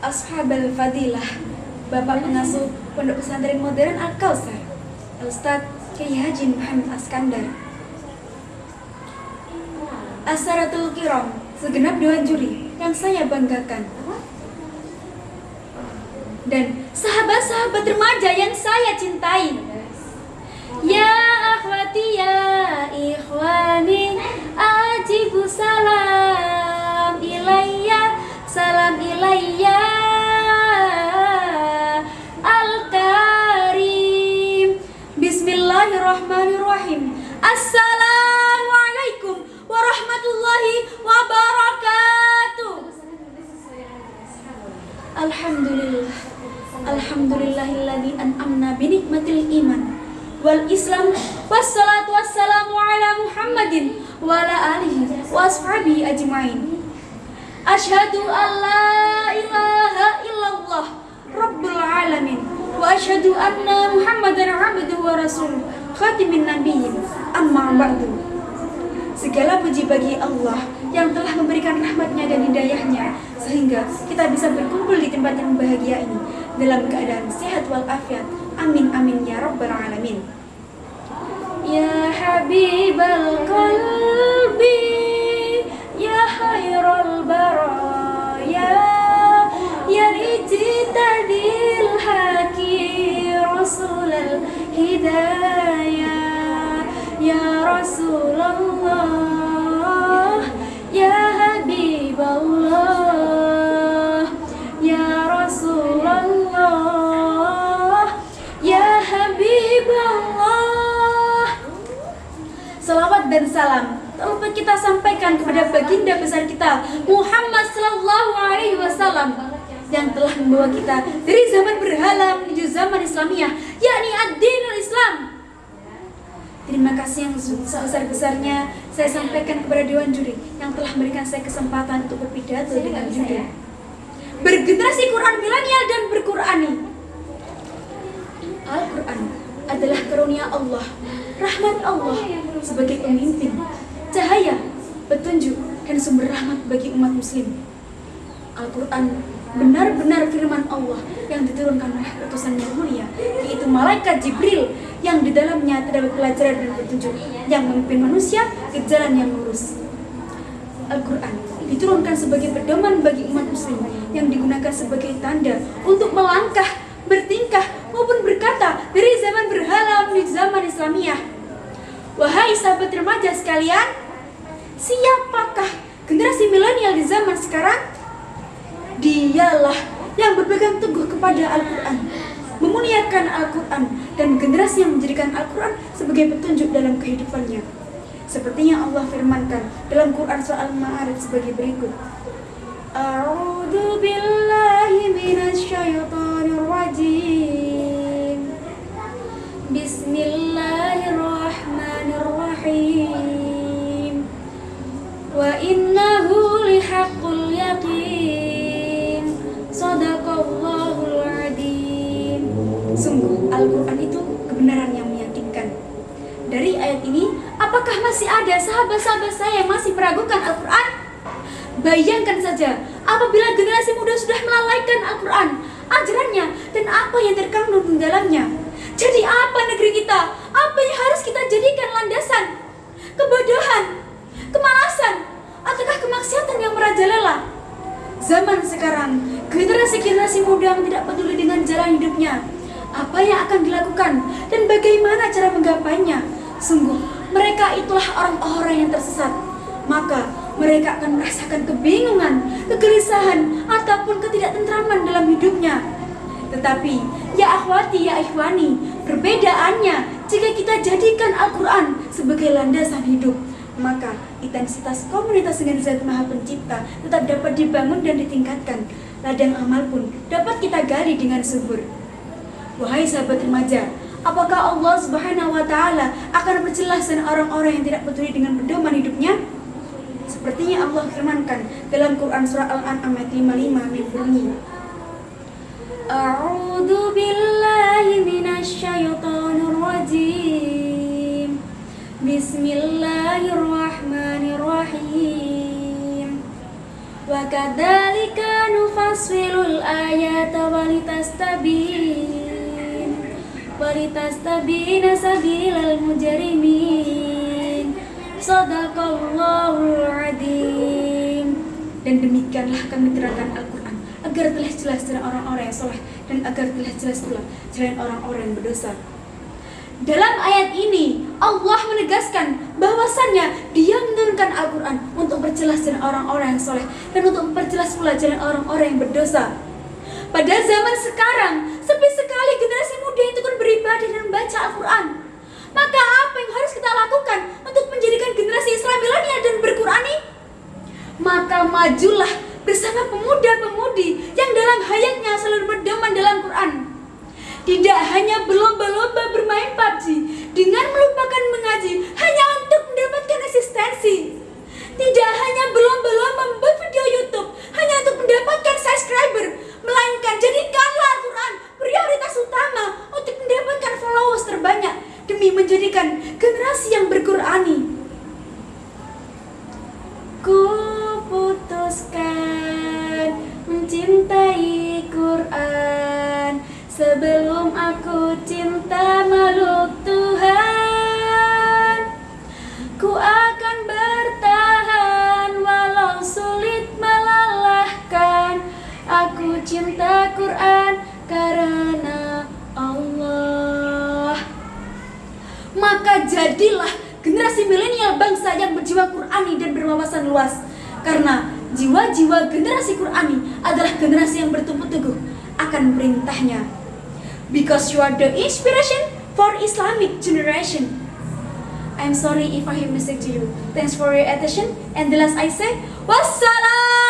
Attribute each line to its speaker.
Speaker 1: Ashabal Fadilah, Bapak Pengasuh Pondok Pesantren Modern Al-Kausar, Ustadz Kyai Haji Muhammad Askandar, Asaratul Kiram, segenap dewan juri yang saya banggakan, dan sahabat-sahabat remaja yang saya cintai. Ya akhwati ya ikhwani, ajibu salam ilayya, salam ilayya al-karim. Bismillahirrahmanirrahim. Assalamualaikum warahmatullahi wabarakatuh. Alhamdulillah, alhamdulillahilladzi an'amna bi nikmatil iman wal Islam, wassalatu wassalamu ala Muhammadin wa ala alihi wa ashabihi ajma'in. Asyhadu an la ilaha illallah rabbul alamin wa asyhadu anna Muhammadan abduhu wa rasuluh khatimin nabiyyin, amma ba'du. Segala puji bagi Allah yang telah memberikan rahmatnya dan hidayahnya sehingga kita bisa berkumpul di tempat yang bahagia ini dalam keadaan sehat walafiat. Amin amin ya rabbal alamin. Ya habibal qalbi, ya khairul baraya, ya ijtadil haqi rasulal hidayah, ya Rasulullah, ya Habiballah, ya Rasulullah, ya Habiballah. Salawat dan salam tak lupa kita sampaikan kepada baginda besar kita Muhammad sallallahu alaihi wasallam yang telah membawa kita dari zaman berhala menuju zaman Islamiyah, yakni ad-dinul Islam. Terima kasih yang sebesar-besarnya saya sampaikan kepada dewan juri yang telah memberikan saya kesempatan untuk berpidato dengan judul Bergenerasi Quran Milenial dan Berqurani. Al-Quran adalah karunia Allah, rahmat Allah sebagai pemimpin, cahaya, petunjuk, dan sumber rahmat bagi umat muslim. Al-Quran benar-benar firman Allah yang diturunkan oleh utusan yang mulia, yaitu malaikat Jibril, yang di dalamnya terdapat pelajaran dan petunjuk yang memimpin manusia ke jalan yang lurus. Al-Quran diturunkan sebagai pedoman bagi umat muslim yang digunakan sebagai tanda untuk melangkah, bertingkah, maupun berkata dari zaman berhala menuju zaman Islamiyah. Wahai sahabat remaja sekalian, siapakah generasi milenial di zaman sekarang? Dialah yang berpegang teguh kepada Al-Quran, memuliakan Al-Quran, dan generasi yang menjadikan Al-Quran sebagai petunjuk dalam kehidupannya. Seperti yang Allah firmankan dalam Quran surah Al-Ma'arij sebagai berikut. A'udzu billahi minasyaitonir rajim. Bismillahirrahmanirrahim. Wa innahu lihaqqul yaqin. Shadaqallahul adzim. Sungguh Al-Quran itu kebenaran yang meyakinkan. Dari ayat ini, apakah masih ada sahabat-sahabat saya yang masih meragukan Al-Quran? Bayangkan saja, apabila generasi muda sudah melalaikan Al-Quran, ajarannya, dan apa yang terkandung di dalamnya. Jadi apa negeri kita? Apa yang harus kita jadikan landasan? Kebodohan, kemalasan, ataukah kemaksiatan yang merajalela? Zaman sekarang, generasi-generasi muda yang tidak peduli dengan jalan hidupnya. Apa yang akan dilakukan dan bagaimana cara menggapainya? Sungguh, mereka itulah orang-orang yang tersesat. Maka mereka akan merasakan kebingungan, kegelisahan, ataupun ketidaktentraman dalam hidupnya. Tetapi, ya akhwati, ya ikhwani, perbedaannya jika kita jadikan Al-Quran sebagai landasan hidup, maka intensitas komunitas dengan Zat Maha Pencipta tetap dapat dibangun dan ditingkatkan. Ladang amal pun dapat kita gali dengan subur. Wahai sahabat remaja, apakah Allah Subhanahu wa Ta'ala akan berjelasan orang-orang yang tidak peduli dengan pedoman hidupnya? Sepertinya Allah firmankan dalam Quran surah Al-An'am ayat 55 yang berbunyi, A'udzu billahi minasyaitonir rajim. Bismillahirrahmanirrahim. Wa kadzalika nufassilul ayata walitastabina sabilal mujrimin. Shadaqallahul adzim. Dan demikianlah kami terangkan Al-Quran agar telah jelas jalan orang-orang yang soleh dan agar telah jelas pula jalan orang-orang yang berdosa. Dalam ayat ini Allah menegaskan bahwasannya Dia menurunkan Al-Quran untuk memperjelas jalan orang-orang yang soleh dan untuk memperjelas pula jalan orang-orang yang berdosa. Pada zaman sekarang sepi sekali generasi muda itu kan beribadah dan membaca Al-Quran. Maka apa yang harus kita lakukan untuk menjadikan generasi Islam milenial dan berqurani? Maka majulah bersama pemuda-pemudi yang dalam hayatnya selalu berdoman dalam Quran. Tidak hanya berlomba-lomba bermain PUBG dengan melupakan mengaji hanya untuk mendapatkan eksistensi. Tidak hanya berlomba-lomba membuat video YouTube hanya untuk mendapatkan subscriber, melainkan jadikanlah Al-Quran prioritas utama untuk mendapatkan followers terbanyak demi menjadikan generasi yang berqurani. Ku putuskan mencintai Quran sebelum aku cinta makhluk Tuhan. Ku akan bertahan walau sulit melelahkan. Aku cinta Quran karena Allah. Maka jadilah generasi milenial bangsa yang berjiwa Qurani dan berwawasan luas. Karena jiwa-jiwa generasi Qurani adalah generasi yang bertumpu teguh akan perintahnya. Because you are the inspiration for Islamic generation. I'm sorry if I have mistake to you. Thanks for your attention. And the last I say, wassalam.